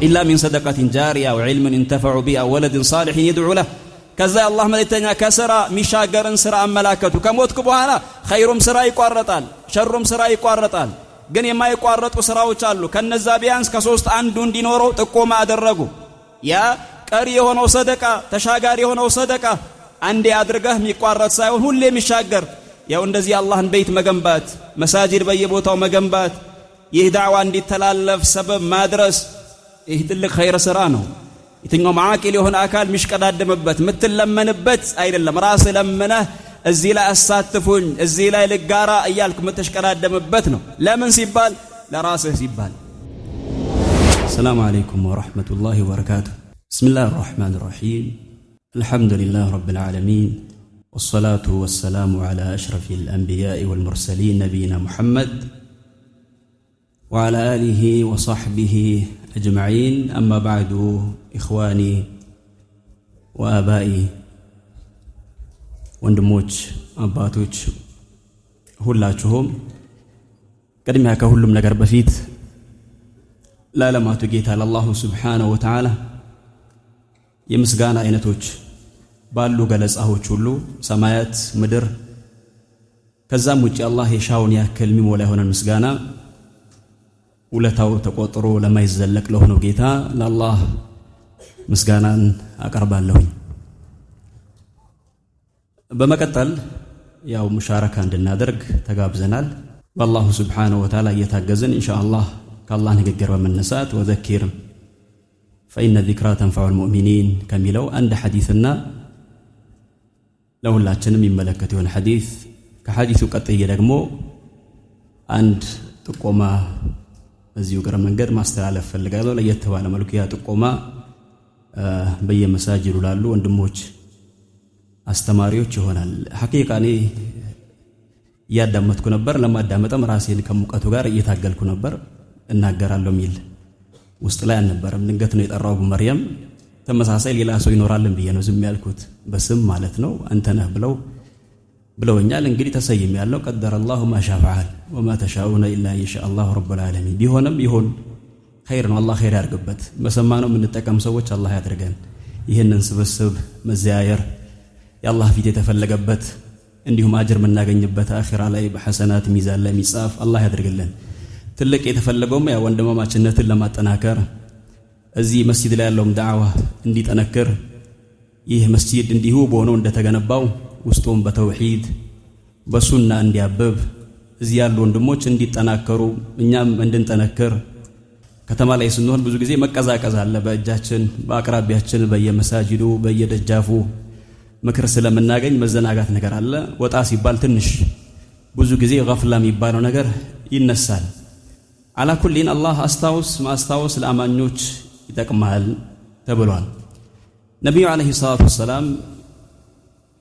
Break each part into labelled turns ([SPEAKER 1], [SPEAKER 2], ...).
[SPEAKER 1] إلا من صدقة جارية أو علم ينتفع به أو ولد صالح يدعو له كذا الله ملتنا كسرا مشاجرن سرا ملاكته كموتك بوهانا خيرم سرا يقارطال شرم سرا يقارطال ግን የማይቋረጡ ስራዎች አሉ ከነዛ ቢያንስ ከሶስት አንዱ እንዲኖረው ጥቆማ አደረጉ ያ ቀሪ የሆነው ሰደቃ ተሻጋሪ የሆነው ሰደቃ አንዴ አድርገህ የሚቋረጥ ሳይሆን ሁሌ የሚሻገር ያው እንደዚህ አላህን ቤት መገንባት መሳጂድ በየቦታው መገንባት ይህ ዳዕዋ እንዲተላለፍ ሰበብ ማድረስ ይህ ትልቅ ኸይር ስራ ነው የትኛውም ዓቂል የሆነ አካል ሚሽቀዳደምበት ምትለመንበት አይደለም ራስ ለምነህ እዚህ ላይ አሳትፉኝ እዚህ ላይ ልጋራ እያልክ ምትሽቀዳደምበት ነው ለምን ሲባል ለራስህ ሲባል السلام عليكم ورحمة الله وبركاته بسم الله الرحمن الرحيم الحمد لله رب العالمين والصلاة والسلام على أشرف الأنبياء والمرسلين نبينا محمد وعلى آله وصحبه أجمعين أما بعد إخواني وآبائي ወንድሞች አባቶች ሁላችሁም ቀድሚያ ከሁሉም ነገር በፊት ለዓለማቱ ጌታ ለአላሁ ሱብሓነሁ ወተዓላ የምስጋና አይነቶች ባሉ ገለጻዎች ሁሉ ሰማያት ምድር ከዛም ውጪ አላህ የሻውን ያክል ሚሞላ የሆነ ምስጋና ውለታው ተቆጥሮ ለማይዘለቅ ለሆነው ጌታ ለአላህ ምስጋናን አቀርባለሁ በመቀጠል ያው ሙሻረካ እንድናደርግ ተጋብዘናል والله سبحانه وتعالى እየታገዝን ኢንሻአላህ ከአላህ ንግግር በመነሳት ወዘኪር فإن الذكرى تنفع المؤمنين ከሚለው አንድ ሐዲስና ለሁላችንም ይመለከት የሆነ ሐዲስ ከሐዲሱ ቀጥዬ ደግሞ አንድ ጥቆማ በዚሁ ግረ መንገድ ማስተላለፍ ፈልጋለሁ ለየት ባለ መልኩ ያ ጥቆማ በየመሳጅዱ ላሉ ወንድሞች አስተማሪዎች ይሆናል ሐቂቃ እኔ ያዳመጥኩ ነበር ለማዳመጥም ራሴን ከሙቀቱ ጋር እየታገልኩ ነበር እናገራለሁ ሚል ውስጥ ላይ አልነበረም ድንገት ነው የጠራው በመርየም ተመሳሳይ ሌላ ሰው ይኖራልን ብዬ ነው ዝም ያልኩት በስም ማለት ነው አንተ ነህ ብለውኛል እንግዲህ ተሰይም ያለው قدر الله ما شاء فعل وما تشاءون الا ان شاء الله رب العالمين ቢሆንም ይሁን ኸይር ነው አላህ ኸይር ያርግበት በሰማነው የምንጠቀም ሰዎች አላህ ያድርገን ይሄንን ስብስብ መዘያየር የአላህ ፊት የተፈለገበት እንዲሁም አጅር መናገኝበት አኺራ ላይ በሐሰናት ሚዛን ላይ ሚጻፍ አላህ ያድርግልን ትልቅ የተፈለገውም ያ ወንድማማችነትን ለማጠናከር እዚህ መስጂድ ላይ ያለውም ዳዕዋ እንዲጠነክር ይህ መስጂድ እንዲሁ በሆነው እንደተገነባው ውስጡም በተውሂድ በሱና እንዲያብብ እዚህ ያሉ ወንድሞች እንዲጠናከሩ እኛም እንድንጠነክር ከተማ ላይ ስንሆን ብዙ ጊዜ መቀዛቀዝ አለ በእጃችን በአቅራቢያችን በየመሳጂዱ በየደጃፉ ምክር ስለምናገኝ መዘናጋት ነገር አለ ወጣ ሲባል ትንሽ ብዙ ጊዜ ገፍላ የሚባለው ነገር ይነሳል على كل الله ማስታወስ ለአማኞች ይጠቅማል ተብሏል ነብዩ አለይሂ ሰላቱ ወሰለም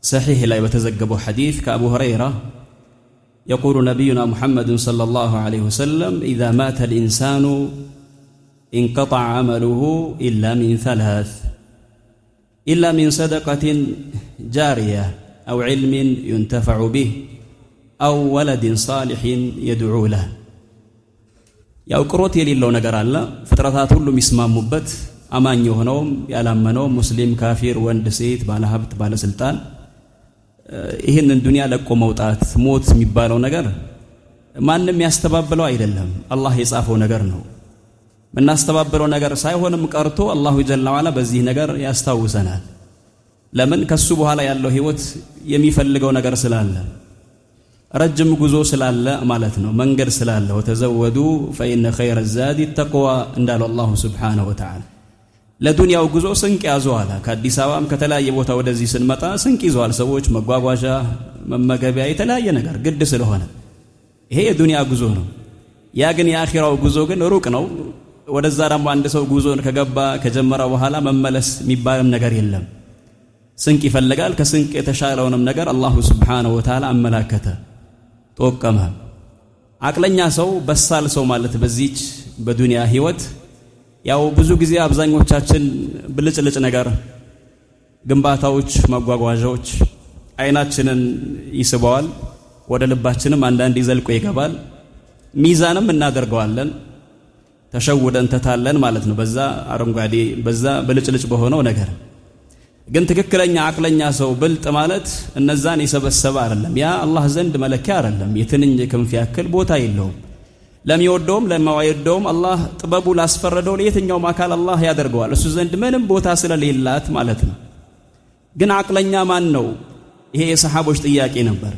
[SPEAKER 1] صحيح ላይ በተዘገበው ሐዲስ ከአቡ ሁረይራ يقول نبينا محمد صلى الله عليه وسلم إذا مات الإنسان انقطع عمله إلا من ثلاث إلا من صدقة جارية أو علم ينتفع به أو ولد صالح يدعو له ያው ቅሮት የሌለው ነገር አለ ፍጥረታት ሁሉ ሚስማሙበት አማኝ የሆነው ያላመነው ሙስሊም ካፊር ወንድ ሴት ባለሀብት ባለስልጣን ይሄንን ዱንያ ለቆ መውጣት ሞት የሚባለው ነገር ማንንም ያስተባበለው አይደለም አላህ የጻፈው ነገር ነው ምናስተባበለው ነገር ሳይሆንም ቀርቶ አላሁ ጀለ ወዐላ በዚህ ነገር ያስታውሰናል ለምን ከሱ በኋላ ያለው ህይወት የሚፈልገው ነገር ስላለ ረጅም ጉዞ ስላለ ማለት ነው መንገድ ስላለ ወተዘወዱ فإن خير الزاد التقوى እንዳለ አላሁ ሱብሓነሁ ወተዓላ ለዱንያው ጉዞ ስንቅ ያዘዋል ከአዲስ አበባም ከተለያየ ቦታ ወደዚህ ስንመጣ ስንቅ ይዘዋል ሰዎች መጓጓዣ መመገቢያ የተለያየ ነገር ግድ ስለሆነ ይሄ የዱንያ ጉዞ ነው ያ ግን የአኺራው ጉዞ ግን ሩቅ ነው ወደዛ ደግሞ አንድ ሰው ጉዞን ከገባ ከጀመረ በኋላ መመለስ የሚባልም ነገር የለም ስንቅ ይፈልጋል ከስንቅ የተሻለውንም ነገር አላሁ ሱብሓነሁ ወተዓላ አመላከተ ተወቀመ አቅለኛ ሰው በሳል ሰው ማለት በዚች በዱንያ ህይወት ያው ብዙ ጊዜ አብዛኞቻችን ብልጭልጭ ነገር ግንባታዎች ማጓጓዣዎች አይናችንን ይስበዋል ወደ ልባችንም አንዳንድ ይዘልቆ ይገባል ሚዛንም እናደርገዋለን ተሸውደን ተታለን ማለት ነው በዛ አረንጓዴ በዛ በልጭልጭ በሆነው ነገር ግን ትክክለኛ አቅለኛ ሰው ብልጥ ማለት እነዛን የሰበሰበ አይደለም ያ አላህ ዘንድ መለኪያ አይደለም የትንኝ ክንፍ ያክል ቦታ የለውም ለሚወደውም ለማይወደውም አላህ ጥበቡ ላስፈረደው ለየትኛውም አካል አላህ ያደርገዋል እሱ ዘንድ ምንም ቦታ ስለሌላት ማለት ነው ግን አቅለኛ ማን ነው ይሄ የሰሃቦች ጥያቄ ነበር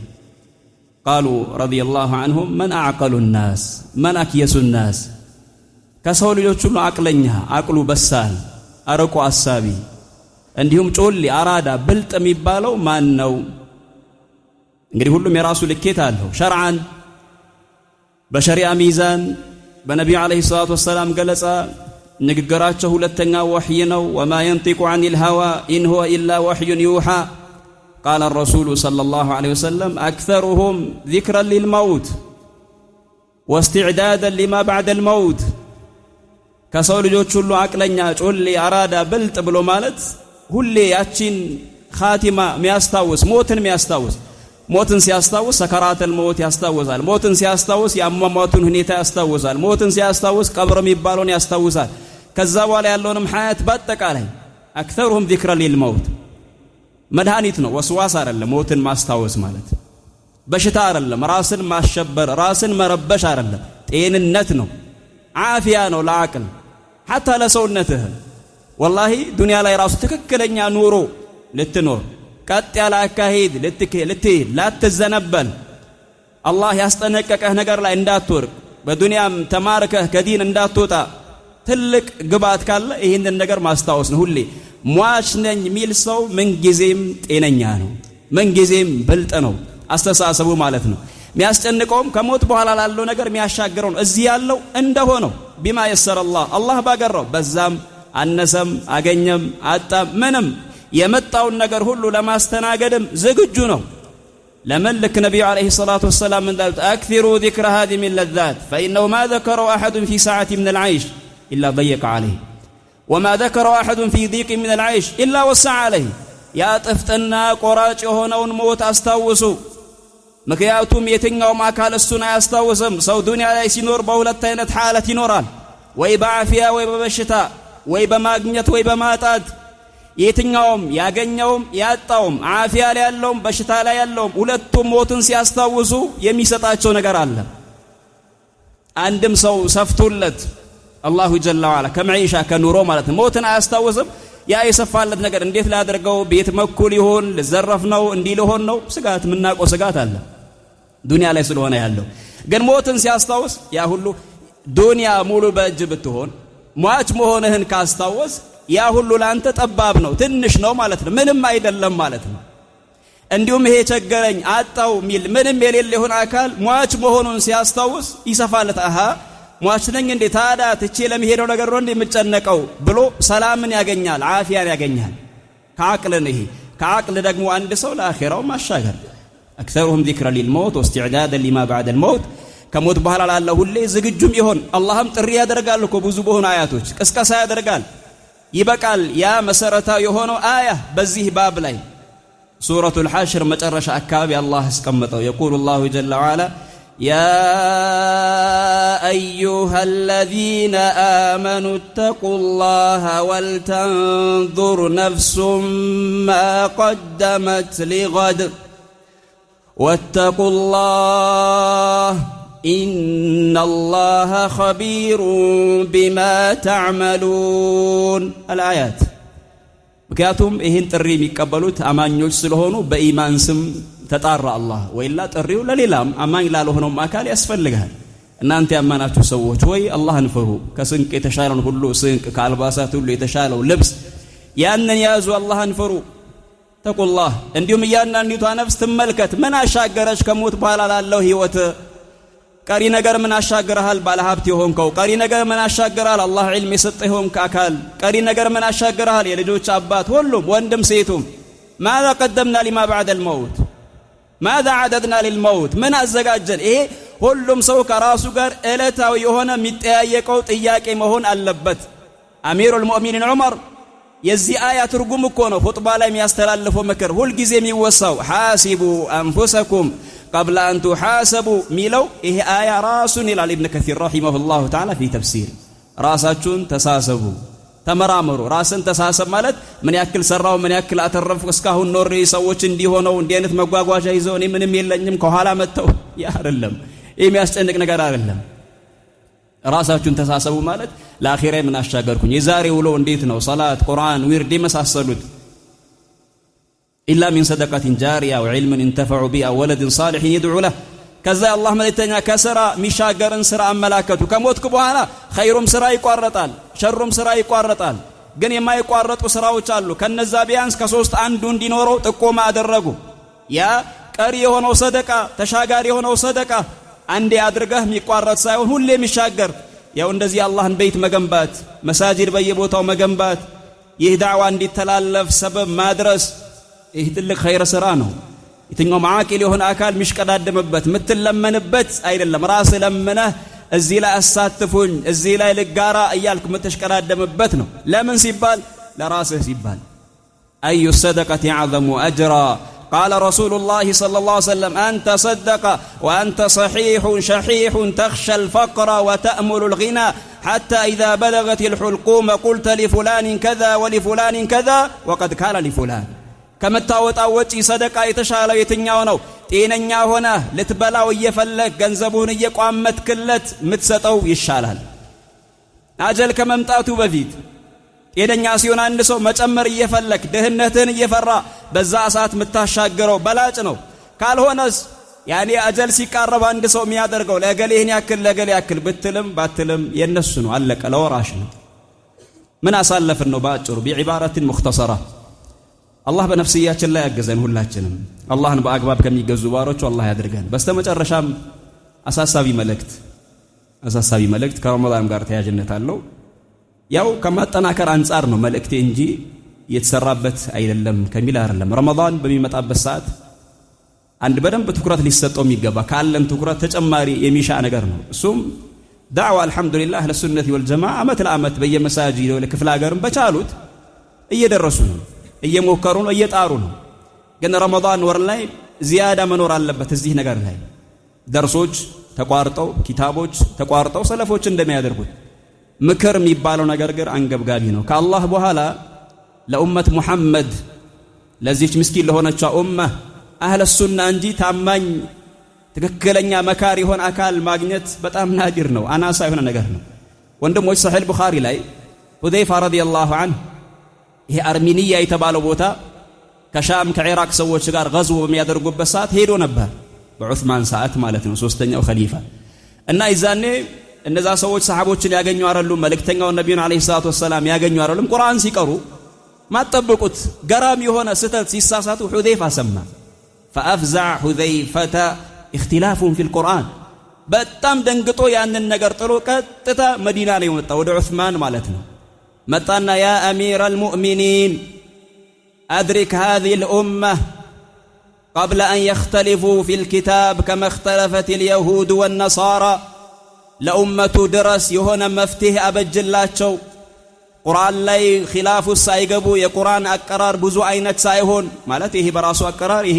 [SPEAKER 1] قالوا رضي الله عنهم من اعقل الناس من اكيس الناس ከሰው ልጆች ሁሉ አቅለኛ አቅሉ በሳል አረቁ አሳቢ እንዲሁም ጮሊ አራዳ ብልጥ የሚባለው ማን ነው እንግዲህ ሁሉም የራሱ ልኬት አለው ሸርዓን በሸሪዓ ሚዛን በነብዩ አለይሂ ሰላቱ ወሰለም ገለጻ ንግግራቸው ሁለተኛ ወህይ ነው وما ينطق عن الهوى ان هو الا وحي يوحى قال الرسول صلى الله عليه وسلم اكثرهم ذكرا للموت واستعدادا لما بعد الموت ከሰው ልጆች ሁሉ አቅለኛ ጮሊ አራዳ ብልጥ ብሎ ማለት ሁሌ ያቺን ኻቲማ የሚያስታውስ ሞትን የሚያስታውስ ሞትን ሲያስታውስ ሰከራተል ሞት ያስታውሳል ሞትን ሲያስታውስ ያሟሟቱን ሁኔታ ያስታውሳል ሞትን ሲያስታውስ ቀብር የሚባለውን ያስታውሳል ከዛ በኋላ ያለውንም ሐያት በአጠቃላይ አክثرهم ذكر للموت መድኃኒት ነው ወስዋስ አይደለም ሞትን ማስታወስ ማለት በሽታ አይደለም ራስን ማሸበር ራስን መረበሽ አይደለም ጤንነት ነው ዓፊያ ነው ለአቅል حتى ለሰውነትህ والله ዱንያ ላይ ራሱ ትክክለኛ ኑሮ ልትኖር ቀጥ ያለ አካሄድ ልትሄድ ላትዘነበል አላህ ያስጠነቀቀህ ነገር ላይ እንዳትወርቅ በዱንያም ተማርከህ ከዲን እንዳትወጣ ትልቅ ግባት ካለ ይሄንን ነገር ማስታወስ ነው ሁሌ ሟች ነኝ ሚል ሰው ምን ጊዜም ጤነኛ ነው ምን ጊዜም ብልጥ ነው አስተሳሰቡ ማለት ነው የሚያስጨንቀውም ከሞት በኋላ ላለው ነገር የሚያሻግረው ነው እዚህ ያለው እንደሆነው ቢማ የሰረ አላህ ባገረው በዛም አነሰም አገኘም አጣም ምንም የመጣውን ነገር ሁሉ ለማስተናገድም ዝግጁ ነው ለመልክ ነብዩ አለይሂ ሰላቱ ወሰለም እንዳሉት اكثروا ذكر هذه من اللذات فانه ما ذكر احد في ساعه من العيش الا ضيق عليه وما ذكر احد في ضيق من العيش الا وسع عليه يا ጥፍጥና ቆራጭ የሆነውን ሞት አስታውሱ ምክንያቱም የትኛውም አካል እሱን አያስታውስም ሰው ዱንያ ላይ ሲኖር በሁለት አይነት ሐለት ይኖራል ወይ በአፊያ ወይ በበሽታ ወይ በማግኘት ወይ በማጣት የትኛውም ያገኘውም ያጣውም አፊያ ላይ ያለውም በሽታ ላይ ያለውም ሁለቱም ሞትን ሲያስታውሱ የሚሰጣቸው ነገር አለ አንድም ሰው ሰፍቶለት አላሁ ጀለ ወዐላ ከመዒሻ ከኑሮ ማለት ሞትን አያስታውስም ያ የሰፋለት ነገር እንዴት ላደርገው ቤት መኩል ይሆን ለዘረፍ ነው እንዲ ሊሆን ነው ስጋት ምናቆ ስጋት አለ ዱንያ ላይ ስለሆነ ያለው ግን ሞትን ሲያስታውስ ያ ሁሉ ዱንያ ሙሉ በእጅ ብትሆን ሟች መሆንህን ካስታወስ ያ ሁሉ ላንተ ጠባብ ነው ትንሽ ነው ማለት ነው ምንም አይደለም ማለት ነው እንዲሁም ይሄ ቸገረኝ አጣው ሚል ምንም የሌለ ይሆን አካል ሟች መሆኑን ሲያስታውስ ይሰፋለት አሃ ሟች ነኝ እንዴ ታዳ ትቼ ለመሄደው ነገር ነው እንዴ የምጨነቀው ብሎ ሰላምን ያገኛል ዓፊያን ያገኛል ከአቅል ነው ይሄ ከአቅል ደግሞ አንድ ሰው ለአኺራው ማሻገር اكثرهم ذكرا للموت واستعدادا لما بعد الموت ከሞት በኋላ ላለው ሁሌ ዝግጁም ይሆን አላህም ጥሪ ያደርጋል እኮ ብዙ በሆኑ አያቶች ቅስቀሳ ያደርጋል ይበቃል ያ መሰረታው የሆነው አያ በዚህ ባብ ላይ ሱረቱል ሐሽር መጨረሻ አካባቢ አላህ አስቀመጠው يقول الله جل وعلا يا ايها الذين امنوا اتقوا الله ولتنظر نفس ما قدمت لغد واتقوا الله إن الله خبير بما تعملون الآيات ምክንያቱም ይሄን ጥሪ የሚቀበሉት አማኞች ስለሆኑ በኢማን ስም ተጣራ አላህ ወይላ ጥሪው ለሌላም አማኝ ላልሆነው አካል ያስፈልጋል እናንተ ያማናችሁ ሰዎች ወይ አላህን ፍሩ ከስንቅ የተሻለው ሁሉ ስንቅ ከአልባሳት ሁሉ የተሻለው ልብስ ያንን ያዙ አላህን ፍሩ ተቁላህ እንዲሁም ያንንዲቷ ነፍስ ትመልከት ምን አሻገረች ከሞት በኋላ ላለው ህይወት ቀሪ ነገር ምን አሻገረሃል ባለ ሀብት ይሆንከው ቀሪ ነገር ምን አሻገራል አላህ ዒልም የሰጠህ ሆንክ አካል ቀሪ ነገር ምን አሻገራል የልጆች አባት ሁሉም ወንድም ሴቱም ماذا قدمنا لما بعد الموت ماذا عددنا للموت من አዘጋጀን ይሄ ሁሉም ሰው ከራሱ ጋር እለታው የሆነ የሚጠያየቀው ጥያቄ መሆን አለበት አሚሩል ሙእሚኒን ዑመር የዚህ አያ ትርጉም እኮ ነው ኹጥባ ላይ የሚያስተላልፈው ምክር ሁሉ ጊዜ የሚወሳው حاسبوا انفسكم قبل ان تحاسبوا ሚለው ይሄ አያ ራሱን ይላል ኢብኑ ከሲር رحمه الله تعالى في تفسير ራሳችሁን ተሳሰቡ ተመራመሩ ራስን ተሳሰብ ማለት ምን ያክል ሰራው ምን ያክል አተረፍኩ እስካሁን ኖሬ ሰዎች እንዲሆነው እንዲህ አይነት መጓጓዣ ይዘው እኔ ምንም የለኝም ከኋላ መተው ያ አይደለም የሚያስጨንቅ ነገር አይደለም ራሳችሁን ተሳሰቡ ማለት ለአኺራ ምን አሻገርኩኝ የዛሬ ውሎ እንዴት ነው ሰላት ቁርአን ዊርድ የመሳሰሉት ኢላ ሚን ሰደቀቲን ጃሪያ ወዕልምን እንተፈዑ ቢሃ ወለድን ሷሊሒን ይድዑ ለህ ከዛ አላህ መልእክተኛ ከስራ ሚሻገርን ስራ አመላከቱ ከሞትኩ በኋላ ኸይሩም ስራ ይቋረጣል ሸሩም ስራ ይቋረጣል ግን የማይቋረጡ ስራዎች አሉ ከነዛ ቢያንስ ከሶስት አንዱ እንዲኖረው ጥቆማ አደረጉ ያ ቀሪ የሆነው ሰደቃ ተሻጋሪ የሆነው ሰደቃ አንዴ አድርገህ የሚቋረጥ ሳይሆን ሁሌ የሚሻገር ያው እንደዚህ አላህን ቤት መገንባት መሳጂድ በየቦታው መገንባት ይህ ዳዕዋ እንዲተላለፍ ሰበብ ማድረስ ይህ ትልቅ ኸይር ስራ ነው የትኛው ማዓቂል የሆነ አካል ሚሽቀዳደምበት ምትለመንበት አይደለም ራስ ለምነህ እዚህ ላይ አሳትፉኝ እዚህ ላይ ልጋራ እያልክ ምትሽቀዳደምበት ነው ለምን ሲባል ለራስህ ሲባል አዩ ሰደቀቲ አዕዘሙ አጅራ قال رسول الله صلى الله عليه وسلم أنت صدق وأنت صحيح شحيح تخشى الفقر وتأمل الغنى حتى إذا بلغت الحلقوم قلت لفلان كذا ولفلان كذا وقد كان لفلان ከምታወጣው ሰደቃ የተሻለው የትኛው ነው ጤነኛ ሆነ ልትበላው እየፈለክ ገንዘቡን እየቋመትክለት ምትሰጠው ይሻላል አጀል ከመምጣቱ በፊት ጤነኛ ሲሆን አንድ ሰው መጨመር እየፈለክ ድህነትን እየፈራ በዛ ሰዓት ምታሻገረው በላጭ ነው ካልሆነስ ያኔ አጀል ሲቃረብ አንድ ሰው የሚያደርገው ለገሌህን ያክል ብትልም ባትልም የነሱ ነው አለቀ ለወራሽ ነው ምን አሳለፈን ነው ባጭሩ ቢዒባራቲን ሙኽተሰራ አላህ በነፍስያችን ላይ ያገዘን ሁላችንም አላህን በአግባብ ከሚገዙ ባሮቹ አላህ ያድርገን በስተመጨረሻም አሳሳቢ መልእክት ከረመዳን ጋር ተያያዥነት አለው ያው ከማጠናከር አንፃር ነው መልእክቴ እንጂ የተሰራበት አይደለም ከሚል አይደለም ረመዳን በሚመጣበት ሰዓት አንድ በደንብ ትኩረት ሊሰጠው የሚገባ ካለን ትኩረት ተጨማሪ የሚሻ ነገር ነው እሱም ዳዕዋ አልহামዱሊላህ ለሱነቲ ወልጀማዓ አመት ለአመት በየመሳጂድ ለክፍለ ሀገርም በቻሉት እየደረሱ ነው እየሞከሩ ነው እየጣሩ ነው ግን ረመዳን ወር ላይ ዚያዳ መኖር አለበት እዚህ ነገር ላይ ደርሶች ተቋርጠው ኪታቦች ተቋርጠው ሰለፎች እንደሚያደርጉት ምክር የሚባለው ነገር ግን አንገብጋቢ ነው ከአላህ በኋላ ለኡመት ሙሐመድ ለዚህች ምስኪን ለሆነችው ኡማህ አህለ ሱና እንጂ ታማኝ ትክክለኛ መካሪ የሆነ አካል ማግኘት በጣም ናዲር ነው አናሳ የሆነ ነገር ነው ወንድሞች ሰሒህ ቡኻሪ ላይ ሁዘይፋ ረዲየላሁ ዐንሁ ይሄ አርሜኒያ የተባለው ቦታ ከሻም ከኢራቅ ሰዎች ጋር ገዝው በሚያደርጉበት ሰዓት ሄዶ ነበር በዑስማን ሰዓት ማለት ነው ሶስተኛው ኸሊፋ እና ይዛኔ እነዛ ሰዎች ሰሃቦችን ያገኙ አይደሉም መልእክተኛው ነብዩን አለይሂ ሰላቱ ወሰለም ያገኙ አይደሉም ቁርአን ሲቀሩ ማጠብቁት ገራም የሆነ ስተት ሲሳሳቱ ሁዘይፋ ሰማ فافزع حذيفه اختلاف في القرآن በጣም ደንግጦ ያንን ነገር ጥሎ ቀጥታ መዲና ላይ ወጣ ወደ ዑስማን ማለት ነው متانا يا أمير المؤمنين أدرك هذه الأمة قبل أن يختلفوا في الكتاب كما اختلفت اليهود والنصارى لأمة درس يهونا مفتيه أبجلاتشو قرآن لاي خلاف السايقبو يا قرآن أقرار بزو عينت سايهون مالته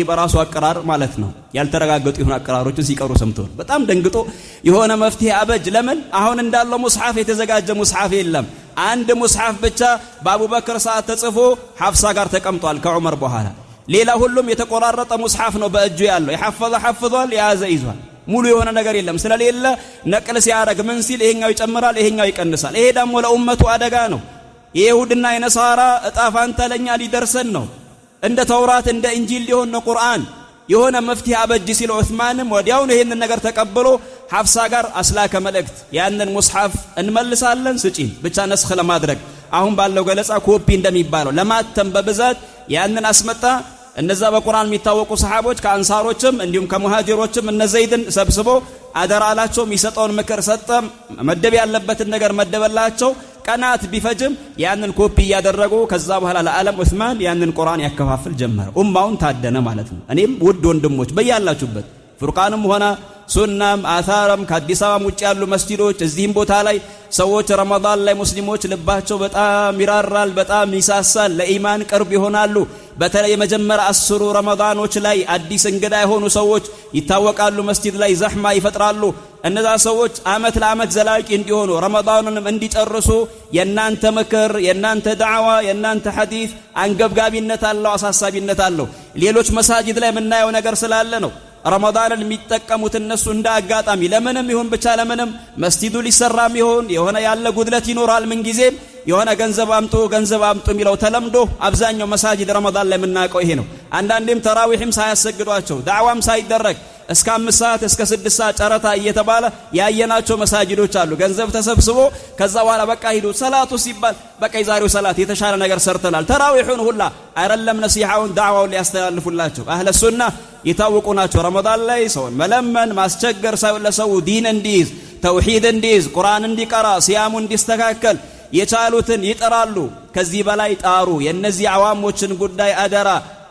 [SPEAKER 1] براسو أقرار مالتنا يالترقاقت يهون أقرار وجنسيك أرو سمتون بتام دنقطو يهونا مفتيه أبج لمن أهون اندالله مصحف يتزقاج مصحف إلم عند مصحف بچا بابو بكر ساعة تصفو حفصة ጋር ተቀምጧል ከዑመር በኋላ ሌላ ሁሉም የተቆራረጠ ሙስሐፍ ነው በእጁ ያለው ይحفظዋል ያዘ ይዟል ሙሉ የሆነ ነገር የለም ስለሌለ ነቅል ሲያረግ ምን ሲል ይሄኛው ይጨምራል ይሄኛው ይቀንሳል ይሄ ደግሞ ለኡመቱ አደጋ ነው የይሁድና የነሳራ እጣፋንታ ለኛ ሊደርሰን ነው እንደ ተውራት እንደ እንጂል ሊሆን ነው ቁርአን የሆነ መፍትሄ አበጅ ሲል ዑስማንም ወዲያው ይሄንን ነገር ተቀብሎ ሐፍሳ ጋር አስላከ መልእክት ያንን ሙስሐፍ እንመልሳለን ስጪን ብቻ ነስኽ ለማድረግ አሁን ባለው ገለጻ ኮፒ እንደሚባለው ለማተም በብዛት ያንን አስመጣ እነዛ በቁርአን የሚታወቁ ሰሃቦች ከአንሳሮችም እንዲሁም ከሙሃጂሮችም እነ ዘይድን ሰብስቦ አደራላቸው የሚሰጠውን ምክር ሰጠ መደብ ያለበትን ነገር መደበላቸው ቀናት ቢፈጅም ያንን ኮፒ ያደረጉ ከዛ በኋላ ለዓለም ዑስማን ያንን ቁርአን ያከፋፍል ጀመረ ኡማውን ታደነ ማለት ነው እኔም ውድ ወንድሞች በያላችሁበት ፉርቃንም ሆነ ሱናም አታረም ከአዲስ አበባ ውጭ ያሉ መስጂዶች እዚህም ቦታ ላይ ሰዎች ረመዳን ላይ ሙስሊሞች ልባቸው በጣም ይራራል፣ በጣም ይሳሳል፣ ለኢማን ቅርብ ይሆናሉ። በተለይ የመጀመሪያ 10 ረመዳኖች ላይ አዲስ እንግዳ የሆኑ ሰዎች ይታወቃሉ፣ መስጂድ ላይ ዘህማ ይፈጥራሉ። እነዛ ሰዎች አመት ለአመት ዘላቂ እንዲሆኑ ረመዳንንም እንዲጨርሱ የናንተ ምክር፣ የናንተ ዳዕዋ፣ የናንተ ሐዲስ አንገብጋቢነት አለው፣ አሳሳቢነት አለው። ሌሎች መሳጂድ ላይ የምናየው ነገር ስላለ ነው ረመዳንን የሚጠቀሙት እነሱ እንደ አጋጣሚ ለምንም ይሁን ብቻ ለምንም መስጂዱ ሊሰራም ይሁን የሆነ ያለ ጉድለት ይኖራል። ምን ጊዜም የሆነ ገንዘብ አምጡ የሚለው ተለምዶ አብዛኛው መሳጂድ ረመዳን ላይ የምናውቀው ይሄ ነው። አንዳንዴም ተራዊህም ሳያሰግዷቸው ዳዕዋም ሳይደረግ እስከ 5 ሰዓት እስከ 6 ሰዓት ጨረታ እየተባለ ያየናቸው መሳጂዶች አሉ። ገንዘብ ተሰብስቦ ከዛ በኋላ በቃ ሂዱ ሰላቱ ሲባል በቃ የዛሬው ሰላት የተሻለ ነገር ሰርተናል ተራዊሁን ሁላ አይደለም ነሲሐውን ዳዕዋውን ሊያስተላልፉላቸው አህለ ሱና የታወቁ ናቸው። ረመዳን ላይ ሰውን መለመን ማስቸገር ሳይሆን ለሰው ዲን እንዲይዝ ተውሂድ እንዲይዝ ቁርአን እንዲቀራ ሲያሙ እንዲስተካከል የቻሉትን ይጥራሉ። ከዚህ በላይ ጣሩ። የነዚህ አዋሞችን ጉዳይ አደራ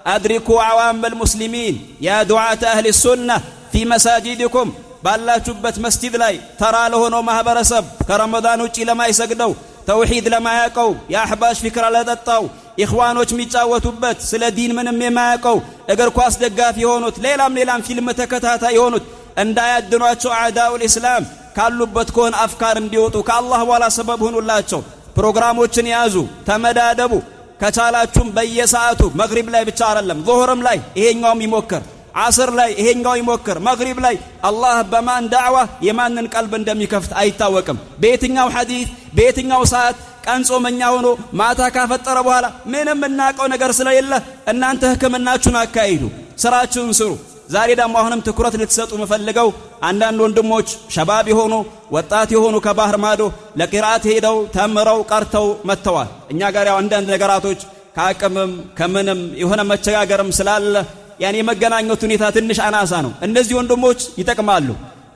[SPEAKER 1] አድሪኩ አዋም المسلمين يا دعاة اهل السنه في مساجدكم ባላችሁበት መስጂድ ላይ ተራ ለሆነው ማህበረሰብ ከረመዳን ውጪ ለማይሰግደው ተውሂድ ለማያቀው የአህባሽ ፍክራ ለጠጣው ኢኽዋኖች የሚጫወቱበት ስለ ዲን ምንም የማያቀው እግር ኳስ ደጋፊ የሆኑት ሌላም ፊልም ተከታታይ የሆኑት እንዳያድኗቸው አዕዳኡል ኢስላም ካሉበት ከሆነ አፍካር እንዲወጡ ከአላህ በኋላ ሰበብ ሆኑላቸው። ፕሮግራሞችን ያዙ፣ ተመዳደቡ። ከቻላችሁም በየሰዓቱ መግሪብ ላይ ብቻ አይደለም ዙህርም ላይ ይሄኛውም ይሞክር፣ ዓስር ላይ ይሄኛው ይሞክር፣ መግሪብ ላይ አላህ በማን ዳዕዋ የማንን ቀልብ እንደሚከፍት አይታወቅም። በየትኛው ሐዲስ በየትኛው ሰዓት ቀን ጾመኛ ሆኖ ማታ ካፈጠረ በኋላ ምንም እናቀው ነገር ስለሌለ እናንተ ህክምናችሁን አካሂዱ፣ ስራችሁን ስሩ። ዛሬ ደግሞ አሁንም ትኩረት ልትሰጡ መፈልገው አንዳንድ ወንድሞች ሸባብ የሆኑ ወጣት የሆኑ ከባህር ማዶ ለቂራአት ሄደው ተምረው ቀርተው መተዋል። እኛ ጋር ያው አንዳንድ ነገራቶች ከአቅምም ከምንም የሆነ መቸጋገርም ስላለ ያኔ የመገናኘት ሁኔታ ትንሽ አናሳ ነው። እነዚህ ወንድሞች ይጠቅማሉ።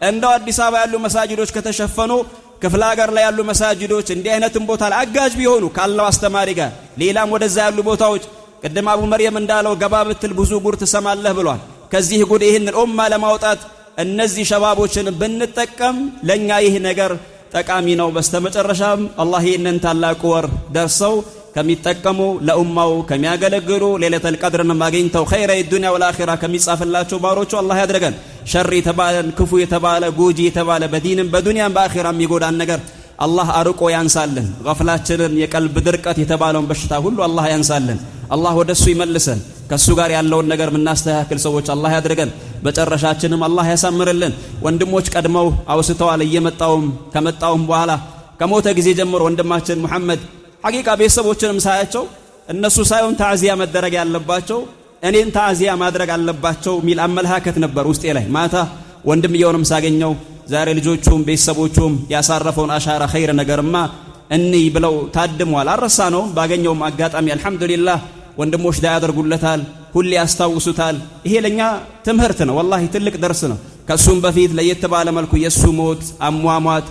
[SPEAKER 1] እንደው አዲስ አበባ ያሉ መሳጂዶች ከተሸፈኑ ክፍለ ሀገር ላይ ያሉ መሳጂዶች እንዲህ አይነትም ቦታ ላይ አጋዥ ቢሆኑ ካለው አስተማሪ ጋር ሌላም ወደዛ ያሉ ቦታዎች ቅድም አቡ መርየም እንዳለው ገባ ብትል ብዙ ጉር ትሰማለህ ብሏል። ከዚህ ጉድ ይህንን ኡማ ለማውጣት እነዚህ ሸባቦችን ብንጠቀም ለኛ ይህ ነገር ጠቃሚ ነው። በስተመጨረሻም አላህ ይህንን ታላቅ ወር ደርሰው ከሚጠቀሙ ለኡማው ከሚያገለግሉ ሌሊተል ቀድርን ማግኝተው ኸይረ ዱንያ ወልአኺራ ከሚጻፍላቸው ባሮቹ አላህ ያድርገን። ሸር የተባለን ክፉ የተባለ ጎጂ የተባለ በዲንም በዱንያም በአኺራም የሚጎዳን ነገር አላህ አርቆ ያንሳልን። ገፍላችንን የቀልብ ድርቀት የተባለውን በሽታ ሁሉ አላህ ያንሳልን። አላህ ወደሱ ይመልሰን። ከሱ ጋር ያለውን ነገር ምናስተካክል ሰዎች አላህ ያድርገን። በጨረሻችንም አላህ ያሳምርልን። ወንድሞች ቀድመው አውስተዋል። እየመጣውም ከመጣውም በኋላ ከሞተ ጊዜ ጀምሮ ወንድማችን መሐመድ ሐቂቃ ቤተሰቦችንም ሳያቸው እነሱ ሳይሆን ታዕዚያ መደረግ ያለባቸው እኔን ታዕዚያ ማድረግ አለባቸው ሚል አመለካከት ነበር ውስጤ ላይ። ማታ ወንድምየውንም ሳገኘው ዛሬ ልጆቹም ቤተሰቦቹም ያሳረፈውን አሻራ ኸይር ነገርማ እኒ ብለው ታድመዋል። አረሳ ነው ባገኘውም አጋጣሚ አልহামዱሊላህ ወንድሞች ዳ ያደርጉለታል፣ ሁሌ ያስታውሱታል። ይሄ ለኛ ትምህርት ነው፣ ወላሂ ትልቅ ደርስ ነው። ከሱም በፊት ለየት ባለ መልኩ የሱ ሞት አሟሟት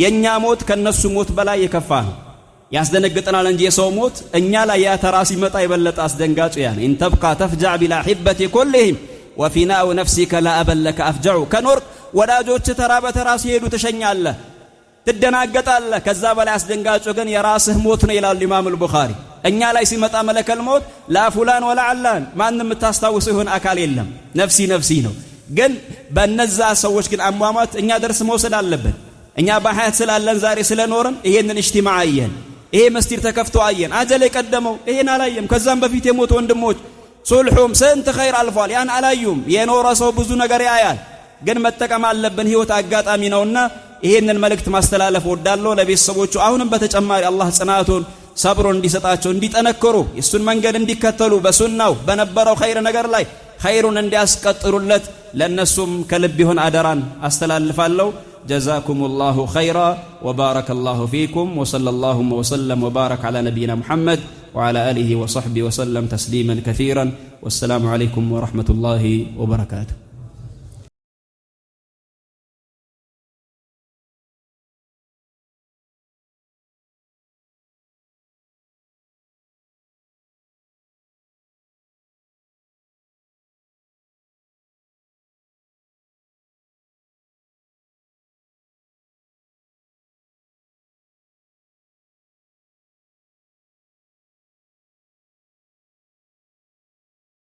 [SPEAKER 1] የኛ ሞት ከነሱ ሞት በላይ የከፋ ነው። ያስደነግጠናል እንጂ የሰው ሞት እኛ ላይ ያ ተራ ሲመጣ የበለጠ አስደንጋጭ ያን እንተብቃ ተፍጃዕ ቢላሂበቲ ኩልሂም ወፊናኡ ነፍሲከ ላ አበለከ አፍጀዑ ከኖር ወዳጆች ተራ በተራ ሲሄዱ ተሸኛለህ፣ ትደናገጣለህ። ከዛ በላይ አስደንጋጭ ግን የራስህ ሞት ነው ይላል ኢማም አልቡኻሪ። እኛ ላይ ሲመጣ መለከል ሞት ላ ፉላን ወላ አላን ማንም ተታስተውሰው ይሆን አካል የለም፣ ነፍሲ ነፍሲ ነው። ግን በነዛ ሰዎች ግን አሟሟት እኛ ደርስ መውሰድ አለብን። እኛ በሐያት ስላለን ዛሬ ስለኖርን ይሄንን እጅቲማዕ አየን፣ ይሄ መስጂድ ተከፍቶ አየን። አጀል የቀደመው ይሄን አላየም። ከዛም በፊት የሞቱ ወንድሞች ሱልሁም ስንት ኸይር አልፏል፣ ያን አላዩም። የኖረ ሰው ብዙ ነገር ያያል። ግን መጠቀም አለብን፣ ህይወት አጋጣሚ ነውና ይሄንን መልእክት ማስተላለፍ ወዳለው ለቤተሰቦቹ አሁንም በተጨማሪ አላህ ጽናቱን ሰብሩን እንዲሰጣቸው እንዲጠነክሩ የሱን መንገድ እንዲከተሉ በሱናው በነበረው ኸይር ነገር ላይ ኸይሩን እንዲያስቀጥሉለት ለነሱም ከልብ ይሆን አደራን አስተላልፋለሁ። جزاكم الله خيرا وبارك الله فيكم وصلى الله وسلم وبارك على نبينا محمد وعلى آله وصحبه وسلم تسليما كثيرا والسلام عليكم ورحمة الله وبركاته.